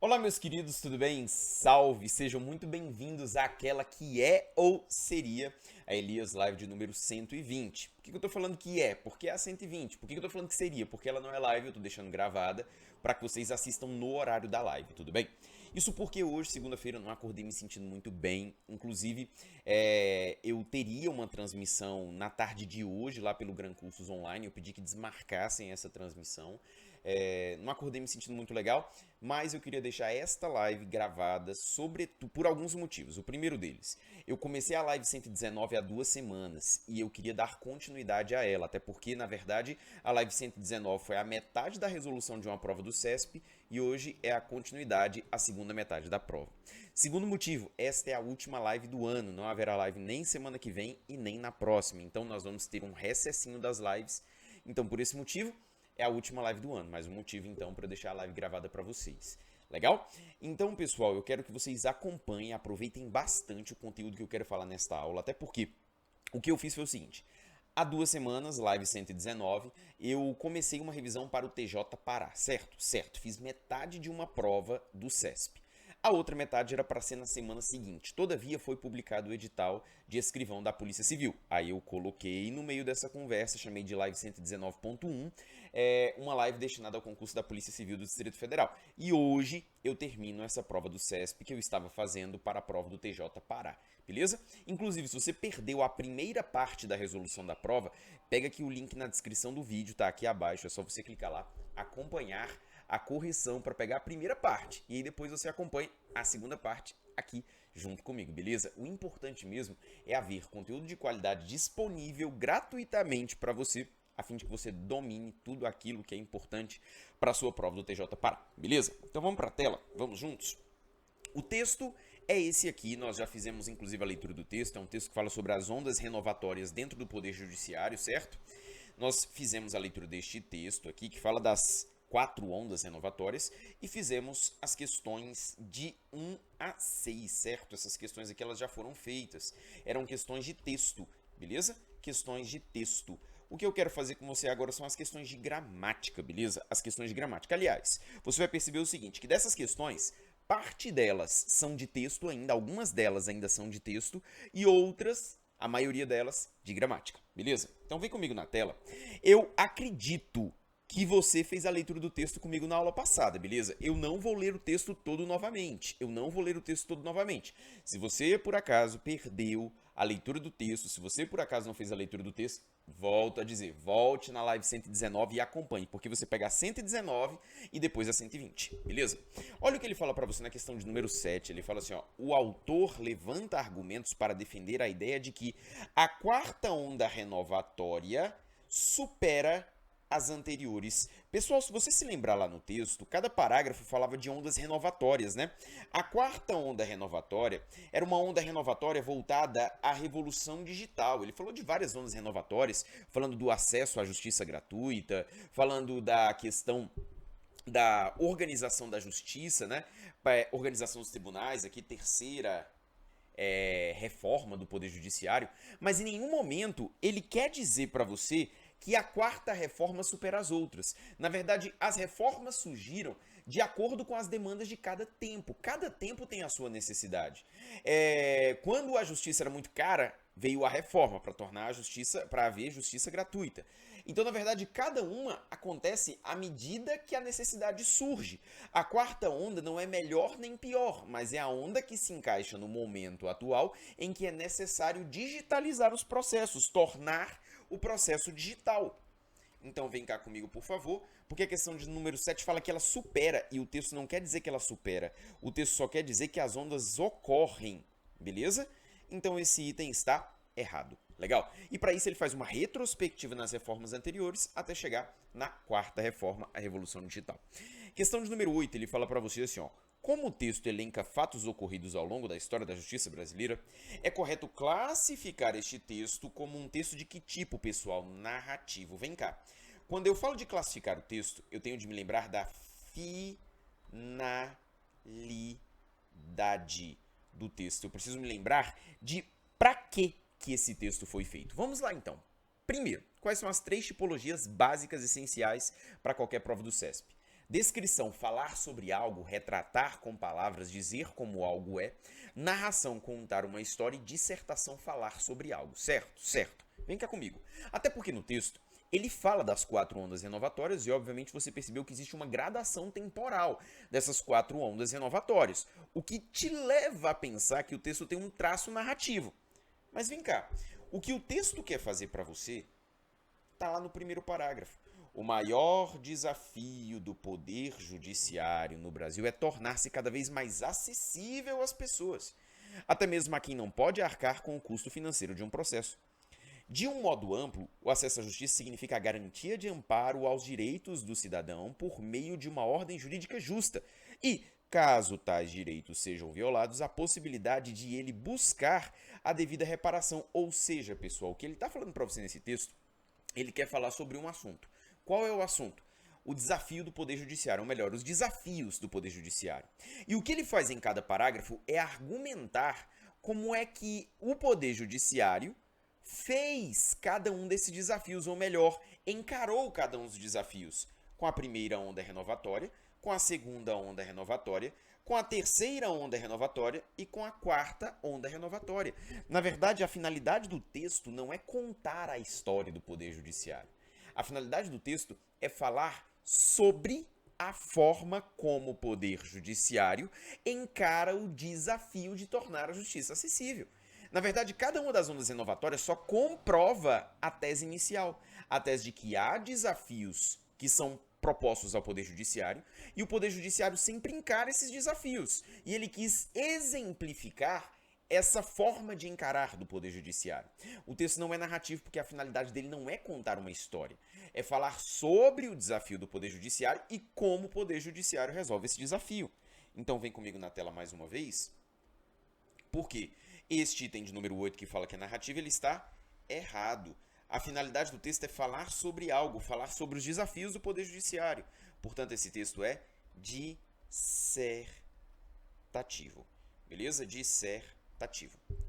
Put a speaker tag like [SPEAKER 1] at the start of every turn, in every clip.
[SPEAKER 1] Olá, meus queridos, tudo bem? Salve! Sejam muito bem-vindos àquela que é ou seria a Elias Live de número 120. Por que eu tô falando que é? Porque é a 120. Por que eu tô falando que seria? Porque ela não é live, eu tô deixando gravada para que vocês assistam no horário da live, tudo bem? Isso porque hoje, segunda-feira, eu não acordei me sentindo muito bem. Inclusive, eu teria uma transmissão na tarde de hoje lá pelo Gran Cursos Online. Eu pedi que desmarcassem essa transmissão. Não acordei me sentindo muito legal, mas eu queria deixar esta live gravada sobretudo por alguns motivos. O primeiro deles, eu comecei a live 119 há 2 semanas e eu queria dar continuidade a ela, até porque, na verdade, a live 119 foi a metade da resolução de uma prova do CESP e hoje é a continuidade, a segunda metade da prova. Segundo motivo, esta é a última live do ano, não haverá live nem semana que vem e nem na próxima, então nós vamos ter um recessinho das lives. Então, por esse motivo, é a última live do ano, mais um motivo então para eu deixar a live gravada para vocês. Legal? Então, pessoal, eu quero que vocês acompanhem, aproveitem bastante o conteúdo que eu quero falar nesta aula, até porque o que eu fiz foi o seguinte: há 2 semanas, live 119, eu comecei uma revisão para o TJ Pará, certo? Certo, fiz metade de uma prova do CESP. A outra metade era para ser na semana seguinte. Todavia, foi publicado o edital de escrivão da Polícia Civil. Aí eu coloquei no meio dessa conversa, chamei de live 119.1, uma live destinada ao concurso da Polícia Civil do Distrito Federal. E hoje eu termino essa prova do CESP que eu estava fazendo para a prova do TJ Pará. Beleza? Inclusive, se você perdeu a primeira parte da resolução da prova, pega aqui o link na descrição do vídeo, tá aqui abaixo, é só você clicar lá, acompanhar a correção para pegar a primeira parte e aí depois você acompanha a segunda parte aqui junto comigo, beleza? O importante mesmo é haver conteúdo de qualidade disponível gratuitamente para você, a fim de que você domine tudo aquilo que é importante para a sua prova do TJ Pará, beleza? Então vamos para a tela, vamos juntos? O texto é esse aqui, nós já fizemos inclusive a leitura do texto, é um texto que fala sobre as ondas renovatórias dentro do Poder Judiciário, certo? Nós fizemos a leitura deste texto aqui, que fala das 4 ondas renovatórias, e fizemos as questões de 1 a 6, certo? Essas questões aqui elas já foram feitas, eram questões de texto, beleza? Questões de texto. O que eu quero fazer com você agora são as questões de gramática, beleza? As questões de gramática. Aliás, você vai perceber o seguinte, que dessas questões, parte delas são de texto ainda, algumas delas ainda são de texto, e outras, a maioria delas, de gramática, beleza? Então vem comigo na tela. Eu acredito que você fez a leitura do texto comigo na aula passada, beleza? Eu não vou ler o texto todo novamente. Se você, por acaso, perdeu a leitura do texto, se você, por acaso, não fez a leitura do texto, volto a dizer, volte na live 119 e acompanhe, porque você pega a 119 e depois a 120, beleza? Olha o que ele fala para você na questão de número 7. Ele fala assim, ó, o autor levanta argumentos para defender a ideia de que a quarta onda renovatória supera as anteriores. Pessoal, se você se lembrar lá no texto, cada parágrafo falava de ondas renovatórias, né? A quarta onda renovatória era uma onda renovatória voltada à revolução digital. Ele falou de várias ondas renovatórias, falando do acesso à justiça gratuita, falando da questão da organização da justiça, né? Organização dos tribunais, aqui terceira reforma do Poder Judiciário, mas em nenhum momento ele quer dizer para você que a quarta reforma supera as outras. Na verdade, as reformas surgiram de acordo com as demandas de cada tempo. Cada tempo tem a sua necessidade. Quando a justiça era muito cara, veio a reforma para tornar a justiça, para haver justiça gratuita. Então, na verdade, cada uma acontece à medida que a necessidade surge. A quarta onda não é melhor nem pior, mas é a onda que se encaixa no momento atual em que é necessário digitalizar os processos, tornar o processo digital. Então vem cá comigo, por favor, porque a questão de número 7 fala que ela supera, e o texto não quer dizer que ela supera, o texto só quer dizer que as ondas ocorrem, beleza? Então esse item está errado. Legal? E para isso ele faz uma retrospectiva nas reformas anteriores até chegar na quarta reforma, a Revolução Digital. Questão de número 8, ele fala para você assim, ó. Como o texto elenca fatos ocorridos ao longo da história da justiça brasileira, é correto classificar este texto como um texto de que tipo, pessoal? Narrativo. Vem cá. Quando eu falo de classificar o texto, eu tenho de me lembrar da finalidade do texto. Eu preciso me lembrar de para que esse texto foi feito. Vamos lá, então. Primeiro, quais são as 3 tipologias básicas essenciais para qualquer prova do CESP? Descrição, falar sobre algo, retratar com palavras, dizer como algo é. Narração, contar uma história. E dissertação, falar sobre algo. Certo? Certo. Vem cá comigo. Até porque no texto ele fala das 4 ondas renovatórias e, obviamente, você percebeu que existe uma gradação temporal dessas 4 ondas renovatórias, o que te leva a pensar que o texto tem um traço narrativo. Mas vem cá, o que o texto quer fazer para você está lá no primeiro parágrafo. O maior desafio do poder judiciário no Brasil é tornar-se cada vez mais acessível às pessoas, até mesmo a quem não pode arcar com o custo financeiro de um processo. De um modo amplo, o acesso à justiça significa a garantia de amparo aos direitos do cidadão por meio de uma ordem jurídica justa e, caso tais direitos sejam violados, a possibilidade de ele buscar a devida reparação. Ou seja, pessoal, o que ele está falando para você nesse texto, ele quer falar sobre um assunto. Qual é o assunto? O desafio do Poder Judiciário, ou melhor, os desafios do Poder Judiciário. E o que ele faz em cada parágrafo é argumentar como é que o Poder Judiciário fez cada um desses desafios, ou melhor, encarou cada um dos desafios, com a primeira onda renovatória, com a segunda onda renovatória, com a terceira onda renovatória e com a quarta onda renovatória. Na verdade, a finalidade do texto não é contar a história do Poder Judiciário. A finalidade do texto é falar sobre a forma como o Poder Judiciário encara o desafio de tornar a justiça acessível. Na verdade, cada uma das ondas renovatórias só comprova a tese inicial, a tese de que há desafios que são propostos ao Poder Judiciário e o Poder Judiciário sempre encara esses desafios. E ele quis exemplificar essa forma de encarar do Poder Judiciário. O texto não é narrativo porque a finalidade dele não é contar uma história, é falar sobre o desafio do Poder Judiciário e como o Poder Judiciário resolve esse desafio. Então vem comigo na tela mais uma vez. Por quê? Este item de número 8 que fala que é narrativa, ele está errado. A finalidade do texto é falar sobre algo, falar sobre os desafios do Poder Judiciário. Portanto, esse texto é dissertativo. Beleza? Dissertativo.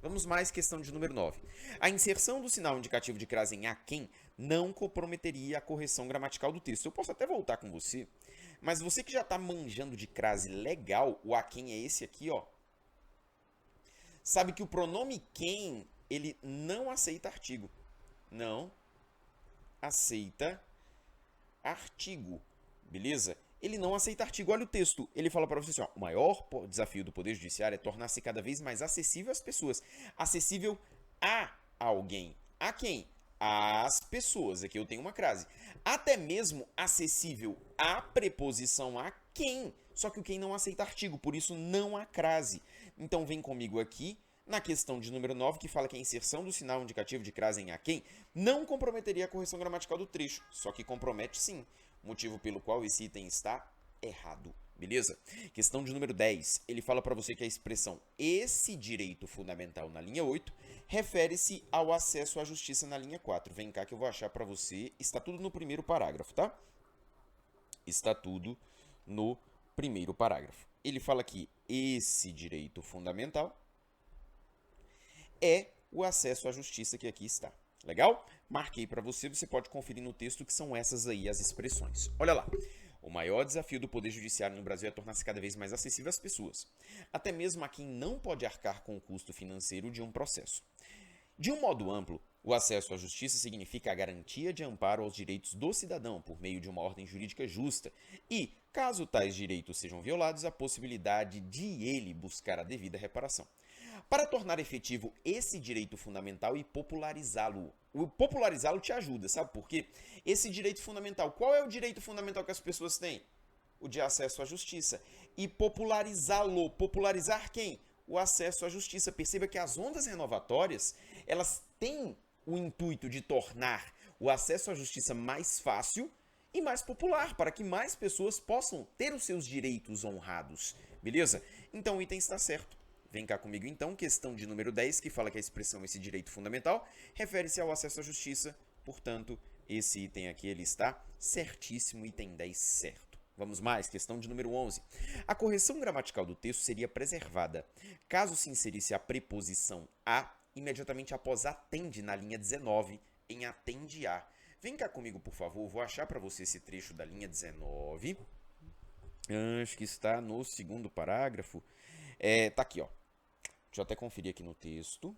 [SPEAKER 1] Vamos mais, questão de número 9. A inserção do sinal indicativo de crase em aquém não comprometeria a correção gramatical do texto. Eu posso até voltar com você, mas você que já está manjando de crase legal, o aquém é esse aqui, ó. Sabe que o pronome quem, ele não aceita artigo. Não aceita artigo, beleza? Ele não aceita artigo. Olha o texto. Ele fala para você assim, ó, o maior desafio do Poder Judiciário é tornar-se cada vez mais acessível às pessoas. Acessível a alguém. A quem? Às pessoas. Aqui eu tenho uma crase. Até mesmo acessível à preposição a quem. Só que o quem não aceita artigo, por isso não há crase. Então vem comigo aqui na questão de número 9, que fala que a inserção do sinal indicativo de crase em aquém não comprometeria a correção gramatical do trecho, só que compromete sim, motivo pelo qual esse item está errado. Beleza? Questão de número 10, ele fala para você que a expressão esse direito fundamental na linha 8 refere-se ao acesso à justiça na linha 4. Vem cá que eu vou achar para você, está tudo no primeiro parágrafo, tá? Está tudo no primeiro parágrafo. Ele fala que esse direito fundamental é o acesso à justiça que aqui está. Legal? Marquei para você, você pode conferir no texto que são essas aí as expressões. Olha lá. O maior desafio do Poder Judiciário no Brasil é tornar-se cada vez mais acessível às pessoas, até mesmo a quem não pode arcar com o custo financeiro de um processo. De um modo amplo, o acesso à justiça significa a garantia de amparo aos direitos do cidadão por meio de uma ordem jurídica justa e, caso tais direitos sejam violados, a possibilidade de ele buscar a devida reparação. Para tornar efetivo esse direito fundamental e popularizá-lo. O popularizá-lo te ajuda, sabe por quê? Esse direito fundamental, qual é o direito fundamental que as pessoas têm? O de acesso à justiça. E popularizá-lo, popularizar quem? O acesso à justiça. Perceba que as ondas renovatórias, elas têm o intuito de tornar o acesso à justiça mais fácil e mais popular, para que mais pessoas possam ter os seus direitos honrados. Beleza? Então o item está certo. Vem cá comigo então, questão de número 10, que fala que a expressão esse direito fundamental refere-se ao acesso à justiça. Portanto, esse item aqui ele está certíssimo, item 10 certo. Vamos mais, questão de número 11. A correção gramatical do texto seria preservada caso se inserisse a preposição a imediatamente após atende na linha 19 em atende a. Vem cá comigo, por favor, vou achar para você esse trecho da linha 19. Acho que está no segundo parágrafo. Tá aqui, ó. Deixa eu até conferir aqui no texto.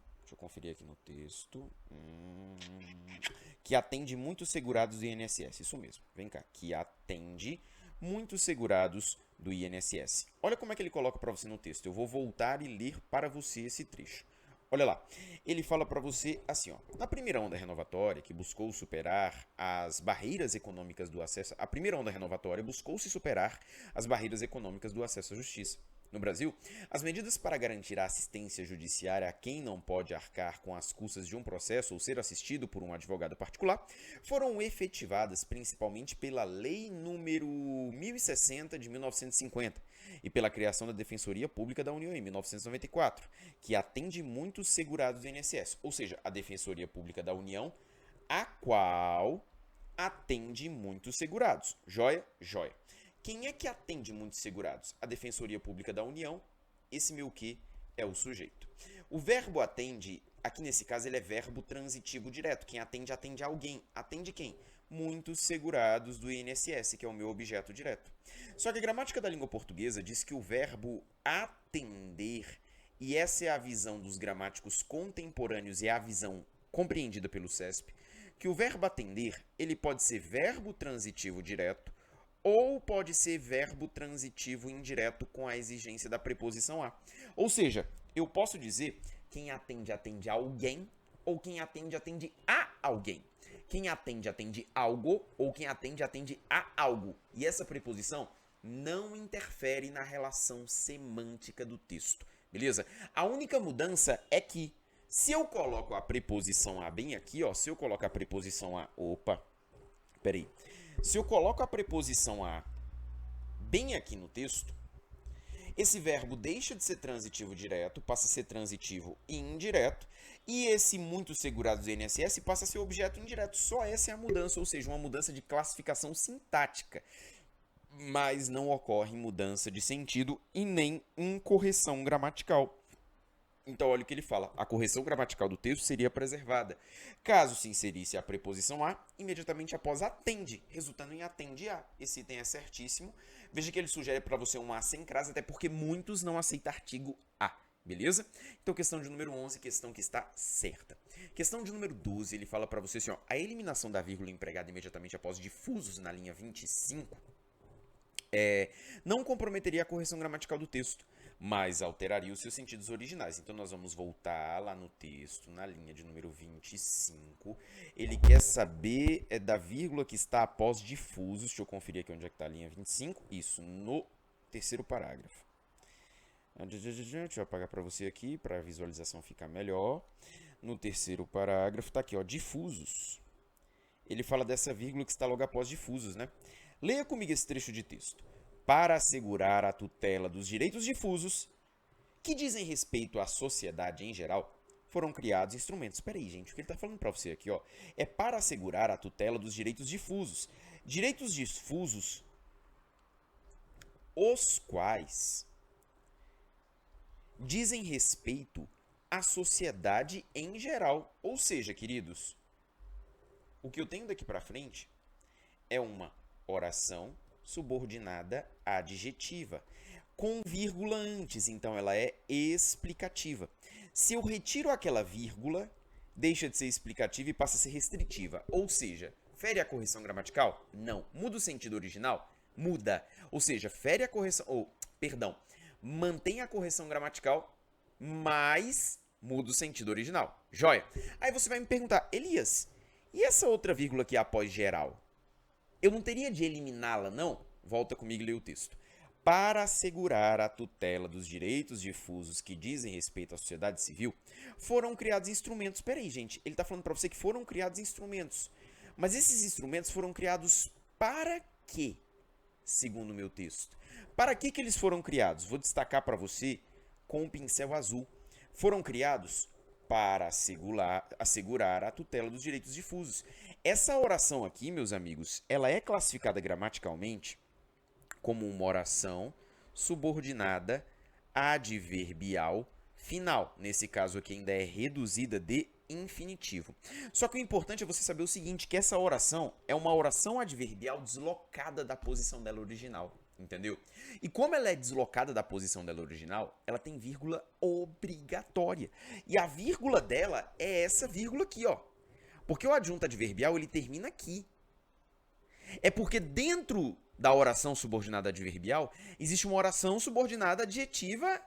[SPEAKER 1] Que atende muitos segurados do INSS. Isso mesmo. Vem cá. Que atende muitos segurados do INSS. Olha como é que ele coloca para você no texto. Eu vou voltar e ler para você esse trecho. Olha lá, ele fala para você assim, ó, na primeira onda renovatória, que buscou superar as barreiras econômicas do acesso, a primeira onda renovatória buscou-se superar as barreiras econômicas do acesso à justiça. No Brasil, as medidas para garantir a assistência judiciária a quem não pode arcar com as custas de um processo ou ser assistido por um advogado particular foram efetivadas principalmente pela Lei número 1060 de 1950 e pela criação da Defensoria Pública da União em 1994, que atende muitos segurados do INSS, ou seja, a Defensoria Pública da União, a qual atende muitos segurados. Joia? Joia. Quem é que atende muitos segurados? A Defensoria Pública da União, esse meu que é o sujeito. O verbo atende, aqui nesse caso ele é verbo transitivo direto. Quem atende, atende alguém. Atende quem? Muitos segurados do INSS, que é o meu objeto direto. Só que a gramática da língua portuguesa diz que o verbo atender, e essa é a visão dos gramáticos contemporâneos e é a visão compreendida pelo CESP, que o verbo atender, ele pode ser verbo transitivo direto, ou pode ser verbo transitivo indireto com a exigência da preposição a. Ou seja, eu posso dizer quem atende, atende a alguém, ou quem atende, atende a alguém. Quem atende, atende algo, ou quem atende, atende a algo. E essa preposição não interfere na relação semântica do texto, beleza? A única mudança é que, se eu coloco a preposição a bem aqui, ó, se eu coloco a preposição a... Se eu coloco a preposição a bem aqui no texto, esse verbo deixa de ser transitivo direto, passa a ser transitivo indireto, e esse muitos segurados do INSS passa a ser objeto indireto. Só essa é a mudança, ou seja, uma mudança de classificação sintática. Mas não ocorre mudança de sentido e nem incorreção gramatical. Então, olha o que ele fala. A correção gramatical do texto seria preservada caso se inserisse a preposição a imediatamente após atende, resultando em atende a. Esse item é certíssimo. Veja que ele sugere para você um a sem crase, até porque muitos não aceitam artigo a. Beleza? Então, questão de número 11, questão que está certa. Questão de número 12, ele fala para você assim, ó, a eliminação da vírgula empregada imediatamente após difusos na linha 25 não comprometeria a correção gramatical do texto, mas alteraria os seus sentidos originais. Então, nós vamos voltar lá no texto, na linha de número 25. Ele quer saber da vírgula que está após difusos. Deixa eu conferir aqui onde é que está a linha 25. Isso, no terceiro parágrafo. Deixa eu apagar para você aqui, para a visualização ficar melhor. No terceiro parágrafo, está aqui, ó, difusos. Ele fala dessa vírgula que está logo após difusos, né? Leia comigo esse trecho de texto. Para assegurar a tutela dos direitos difusos, que dizem respeito à sociedade em geral, foram criados instrumentos. Espera aí, gente, o que ele está falando para você aqui, ó, é para assegurar a tutela dos direitos difusos. Direitos difusos, os quais dizem respeito à sociedade em geral. Ou seja, queridos, o que eu tenho daqui para frente é uma oração subordinada adjetiva, com vírgula antes, então ela é explicativa. Se eu retiro aquela vírgula, deixa de ser explicativa e passa a ser restritiva. Ou seja, fere a correção gramatical? Não. Muda o sentido original? Muda. Ou seja, fere a correção, mantém a correção gramatical, mas muda o sentido original. Joia? Aí você vai me perguntar, Elias, e essa outra vírgula aqui após geral? Eu não teria de eliminá-la, não? Volta comigo e lê o texto. Para assegurar a tutela dos direitos difusos que dizem respeito à sociedade civil, foram criados instrumentos. Peraí, gente, ele está falando para você que foram criados instrumentos. Mas esses instrumentos foram criados para quê? Segundo o meu texto. Para que eles foram criados? Vou destacar para você com um pincel azul. Foram criados para assegurar a tutela dos direitos difusos. Essa oração aqui, meus amigos, ela é classificada gramaticalmente como uma oração subordinada adverbial final. Nesse caso aqui ainda é reduzida de infinitivo. Só que o importante é você saber o seguinte, que essa oração é uma oração adverbial deslocada da posição dela original. Entendeu? E como ela é deslocada da posição dela original, ela tem vírgula obrigatória. E a vírgula dela é essa vírgula aqui, ó. Porque o adjunto adverbial, ele termina aqui. É porque dentro da oração subordinada adverbial, existe uma oração subordinada adjetiva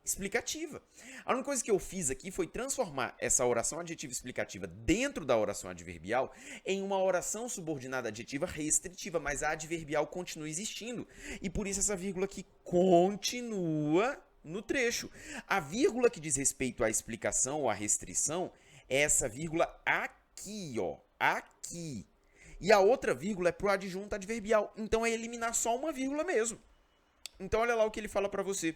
[SPEAKER 1] explicativa. A única coisa que eu fiz aqui foi transformar essa oração adjetiva explicativa dentro da oração adverbial em uma oração subordinada adjetiva restritiva, mas a adverbial continua existindo. E por isso essa vírgula aqui continua no trecho. A vírgula que diz respeito à explicação ou à restrição é essa vírgula aqui, ó. Aqui. E a outra vírgula é para o adjunto adverbial. Então é eliminar só uma vírgula mesmo. Então olha lá o que ele fala para você.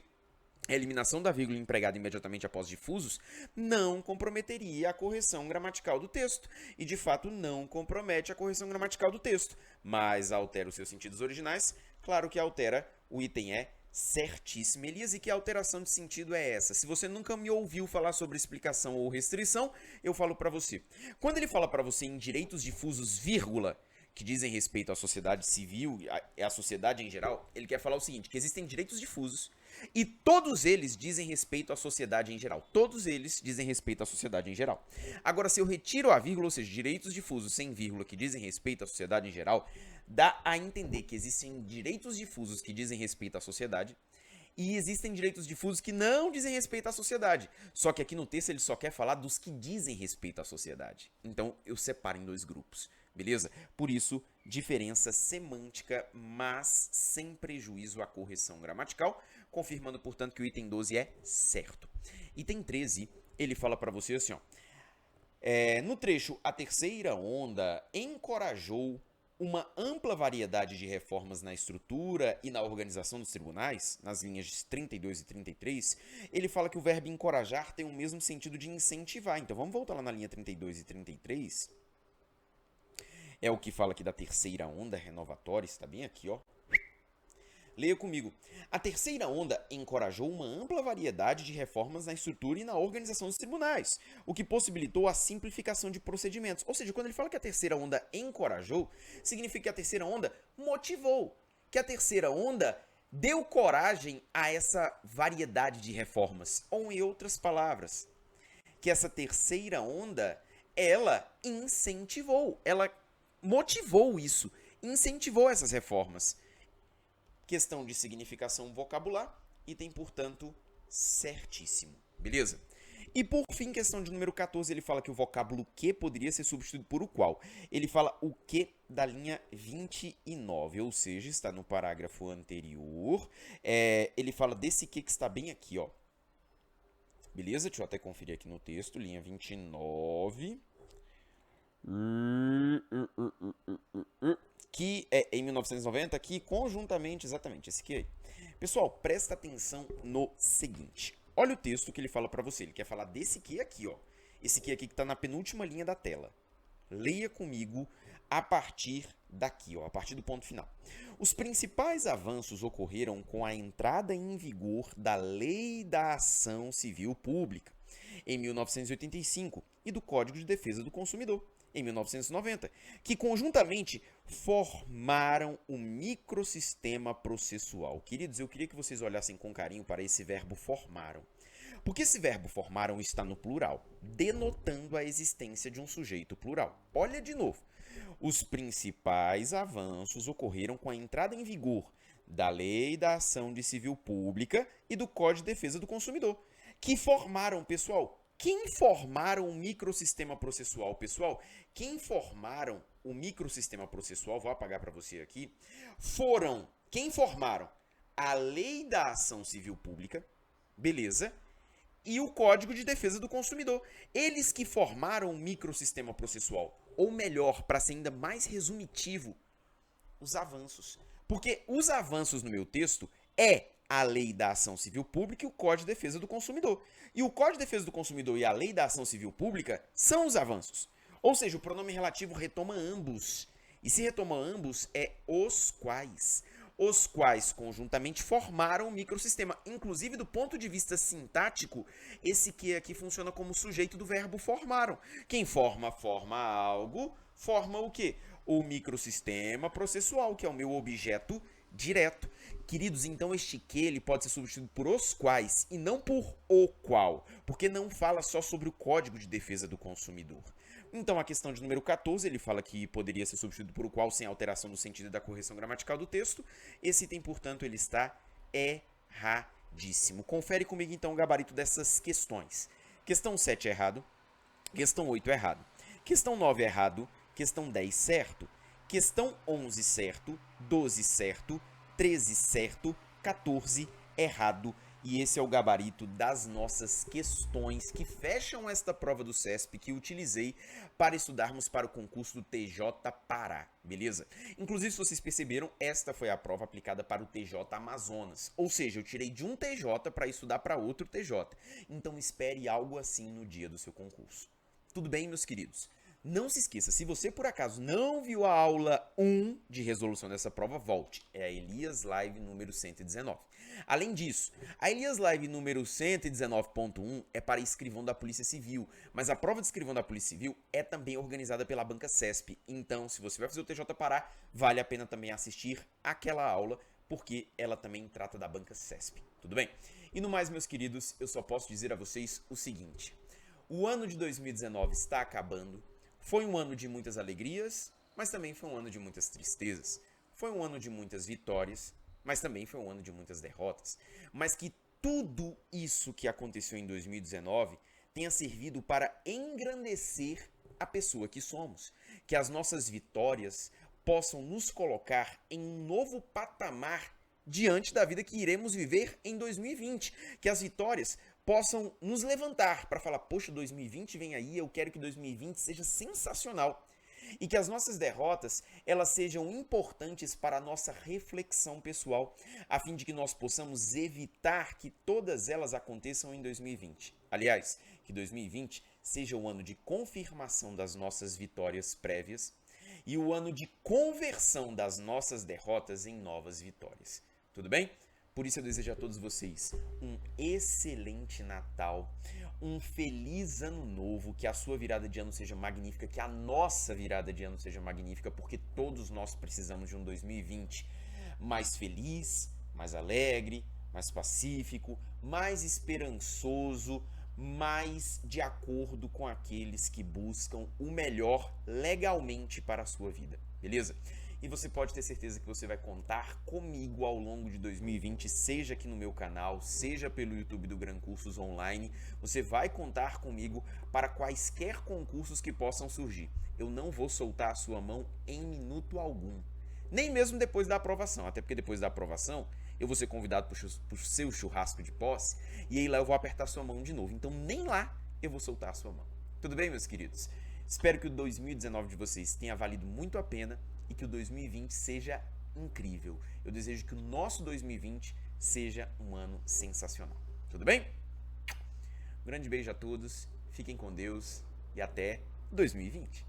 [SPEAKER 1] A eliminação da vírgula empregada imediatamente após difusos não comprometeria a correção gramatical do texto. E, de fato, não compromete a correção gramatical do texto. Mas altera os seus sentidos originais? Claro que altera. O item é certíssimo, Elias. E que alteração de sentido é essa? Se você nunca me ouviu falar sobre explicação ou restrição, eu falo para você. Quando ele fala para você em direitos difusos, vírgula, que dizem respeito à sociedade civil e à sociedade em geral, ele quer falar o seguinte, que existem direitos difusos e todos eles dizem respeito à sociedade em geral. Todos eles dizem respeito à sociedade em geral. Agora, se eu retiro a vírgula, ou seja, direitos difusos sem vírgula que dizem respeito à sociedade em geral, dá a entender que existem direitos difusos que dizem respeito à sociedade e existem direitos difusos que não dizem respeito à sociedade. Só que aqui no texto ele só quer falar dos que dizem respeito à sociedade. Então, eu separo em dois grupos. Beleza? Por isso, diferença semântica, mas sem prejuízo à correção gramatical, confirmando, portanto, que o item 12 é certo. Item 13, ele fala para você assim, ó. No trecho, a terceira onda encorajou uma ampla variedade de reformas na estrutura e na organização dos tribunais, nas linhas 32 e 33, ele fala que o verbo encorajar tem o mesmo sentido de incentivar. Então, vamos voltar lá na linha 32 e 33. É o que fala aqui da terceira onda renovatória, está bem aqui, ó. Leia comigo. A terceira onda encorajou uma ampla variedade de reformas na estrutura e na organização dos tribunais, o que possibilitou a simplificação de procedimentos. Ou seja, quando ele fala que a terceira onda encorajou, significa que a terceira onda motivou, que a terceira onda deu coragem a essa variedade de reformas. Ou, em outras palavras, que essa terceira onda, ela incentivou, ela motivou isso, incentivou essas reformas. Questão de significação vocabular, item, portanto, certíssimo. Beleza? E por fim, questão de número 14, ele fala que o vocábulo que poderia ser substituído por o qual. Ele fala o que da linha 29, ou seja, está no parágrafo anterior. Ele fala desse que está bem aqui, ó. Beleza? Deixa eu até conferir aqui no texto, linha 29. Que é em 1990, que conjuntamente, exatamente, esse aqui aí. Pessoal, presta atenção no seguinte. Olha o texto que ele fala para você. Ele quer falar desse que aqui, ó. Esse que aqui que está na penúltima linha da tela. Leia comigo a partir daqui, ó, a partir do ponto final. Os principais avanços ocorreram com a entrada em vigor da Lei da Ação Civil Pública, em 1985, e do Código de Defesa do Consumidor, em 1990, que conjuntamente formaram o microsistema processual. Queridos, eu queria que vocês olhassem com carinho para esse verbo formaram. Porque esse verbo formaram está no plural, denotando a existência de um sujeito plural. Olha de novo. Os principais avanços ocorreram com a entrada em vigor da Lei da Ação de Civil Pública e do Código de Defesa do Consumidor, que formaram, pessoal, quem formaram o microsistema processual? Pessoal, quem formaram o microsistema processual, vou apagar para você aqui, quem formaram a Lei da Ação Civil Pública, beleza, e o Código de Defesa do Consumidor. Eles que formaram o microsistema processual, ou melhor, para ser ainda mais resumitivo, os avanços. Porque os avanços no meu texto a Lei da Ação Civil Pública e o Código de Defesa do Consumidor. E o Código de Defesa do Consumidor e a Lei da Ação Civil Pública são os avanços. Ou seja, o pronome relativo retoma ambos. E se retoma ambos, é os quais. Os quais conjuntamente formaram o microsistema. Inclusive, do ponto de vista sintático, esse que aqui funciona como sujeito do verbo formaram. Quem forma algo, forma o quê? O microsistema processual, que é o meu objeto direto. Queridos, então este que ele pode ser substituído por os quais e não por o qual, porque não fala só sobre o Código de Defesa do Consumidor. Então a questão de número 14, ele fala que poderia ser substituído por o qual sem alteração no sentido da correção gramatical do texto. Esse item, portanto, ele está erradíssimo. Confere comigo então o gabarito dessas questões. Questão 7 é errado, questão 8 é errado, questão 9 é errado, questão 10 certo, questão 11 certo, 12 certo, 13 certo, 14 errado. E esse é o gabarito das nossas questões que fecham esta prova do CESP que utilizei para estudarmos para o concurso do TJ Pará, beleza? Inclusive, se vocês perceberam, esta foi a prova aplicada para o TJ Amazonas. Ou seja, eu tirei de um TJ para estudar para outro TJ. Então espere algo assim no dia do seu concurso. Tudo bem, meus queridos? Não se esqueça, se você por acaso não viu a aula 1 de resolução dessa prova, volte. É a Elias Live número 119. Além disso, a Elias Live número 119.1 é para escrivão da Polícia Civil, mas a prova de escrivão da Polícia Civil é também organizada pela Banca CESP. Então, se você vai fazer o TJ Pará, vale a pena também assistir aquela aula, porque ela também trata da Banca CESP. Tudo bem? E no mais, meus queridos, eu só posso dizer a vocês o seguinte. O ano de 2019 está acabando. Foi um ano de muitas alegrias, mas também foi um ano de muitas tristezas. Foi um ano de muitas vitórias, mas também foi um ano de muitas derrotas. Mas que tudo isso que aconteceu em 2019 tenha servido para engrandecer a pessoa que somos. Que as nossas vitórias possam nos colocar em um novo patamar diante da vida que iremos viver em 2020. Que as vitórias possam nos levantar para falar, poxa, 2020 vem aí, eu quero que 2020 seja sensacional. E que as nossas derrotas, elas sejam importantes para a nossa reflexão pessoal, a fim de que nós possamos evitar que todas elas aconteçam em 2020. Aliás, que 2020 seja o ano de confirmação das nossas vitórias prévias e o ano de conversão das nossas derrotas em novas vitórias. Tudo bem? Por isso eu desejo a todos vocês um excelente Natal, um feliz ano novo, que a sua virada de ano seja magnífica, que a nossa virada de ano seja magnífica, porque todos nós precisamos de um 2020 mais feliz, mais alegre, mais pacífico, mais esperançoso, mais de acordo com aqueles que buscam o melhor legalmente para a sua vida, beleza? E você pode ter certeza que você vai contar comigo ao longo de 2020, seja aqui no meu canal, seja pelo YouTube do Gran Cursos Online. Você vai contar comigo para quaisquer concursos que possam surgir. Eu não vou soltar a sua mão em minuto algum. Nem mesmo depois da aprovação, até porque depois da aprovação eu vou ser convidado para o seu churrasco de posse e aí lá eu vou apertar sua mão de novo. Então nem lá eu vou soltar a sua mão. Tudo bem, meus queridos? Espero que o 2019 de vocês tenha valido muito a pena e que o 2020 seja incrível. Eu desejo que o nosso 2020 seja um ano sensacional. Tudo bem? Um grande beijo a todos, fiquem com Deus e até 2020.